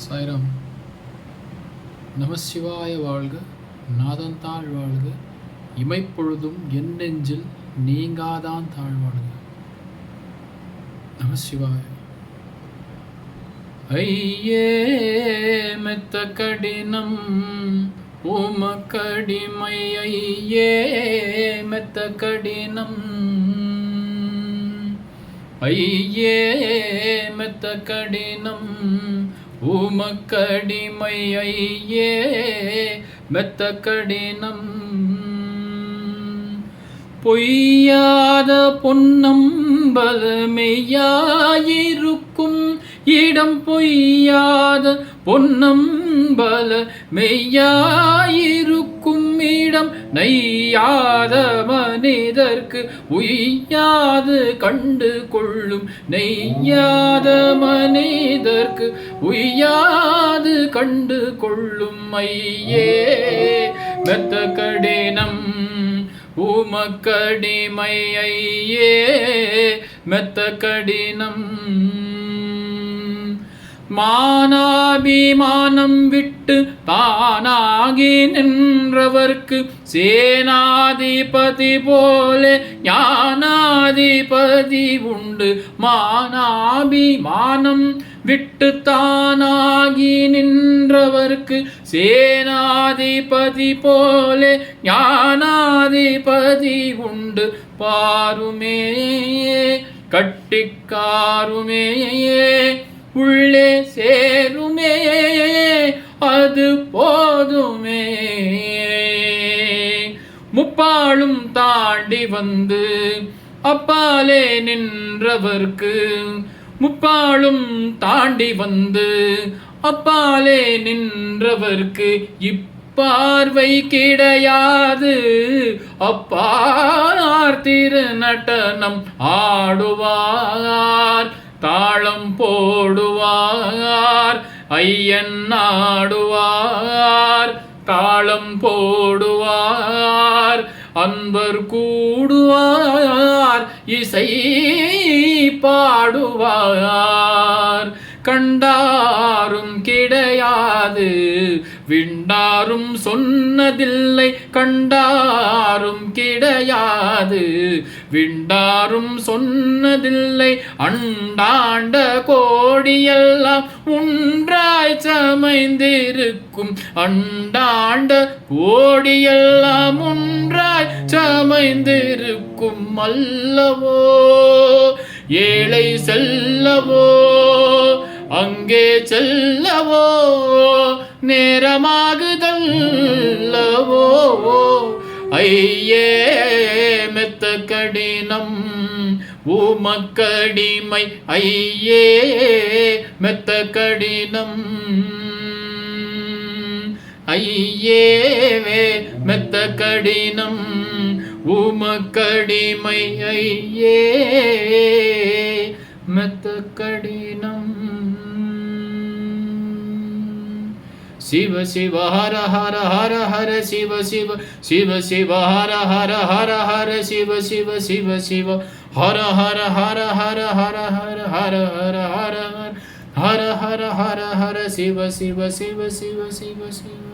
சாய்ராம். நமசிவாய வாழ்க, நாதந்தாள் வாழ்க, இமைப்பொழுதும் என் நெஞ்சில் நீங்காதான் தாழ்வாழ்க. நமசிவாய. ஐயே மெத்த கடினம் உமக்கடிமை, ஐயே மெத்த கடினம், ஐயே மெத்த கடினம் உமக்கடிமை, ஐயே மெத்த கடினம். பொய்யாத பொன்னம்பல மெய்யாயிருக்கும் இடம், பொய்யாத பொன்னம்பல மெய்யாயிருக்கும் இடம், நெய்யாத மனிதர்க்கு உய்யாது கண்டு கொள்ளும், நெய்யாத மனிதர்க்கு உய்யாது கண்டு கொள்ளும். ஐயே மெத்த கடினம் உமக்கடிமை, ஐயே மெத்த கடினம். மானாபிமானம் விட்டு தானாகி நின்றவர்க்கு சேனாதிபதி போல ஞானாதிபதி உண்டு. மானாபிமானம் விட்டு தானாகி நின்றவர்க்கு சேனாதிபதி போல ஞானாதிபதி உண்டு. பாருமே கட்டிக்காருமே உள்ளே சேருமே அது போதுமே. முப்பாலும் தாண்டி வந்து அப்பாலே நின்றவர்க்கு, முப்பாலும் தாண்டி வந்து அப்பாலே நின்றவர்க்கு இப்பார்வை கிடையாது. அப்பார் திருநடனம் ஆடுவார், தாளம் போடுவார், ஐயன் ஆடுவார், தாளம் போடுவார், அன்பர் கூடுவார், இசை பாடுவார். கண்டாரும் கிடையாது விண்டாரும் சொன்னதில்லை, கண்டாரும் கிடையாது விண்டாரும் சொன்னதில்லை. அண்டாண்ட கோடியெல்லாம் ஒன்றாய் சமைந்திருக்கும், அண்டாண்ட கோடியெல்லாம் ஒன்றாய் சமைந்திருக்கும். அல்லவோ ஏழை செல்லவோ அங்கே செல்லவோ நேரமாகுதல்லவோ. ஐயே மெத்த கடினம் உமக்கடிமை, ஐயே மெத்த கடினம், ஐயே மெத்த கடினம் உமக்கடிமை, ஐயே மெத்த கடினம். சிவ சிவ ஹர ஹர ஹர ஹர சிவ சிவ, சிவ சிவ ஹர ஹர ஹர ஹர சிவ சிவ, சிவ சிவ ஹர ஹர ஹர ஹர ஹர ஹர ஹர ஹர ஹர ஹர ஹர ஹர ஹர ஹர சிவ சிவ, சிவ சிவ, சிவ சிவ.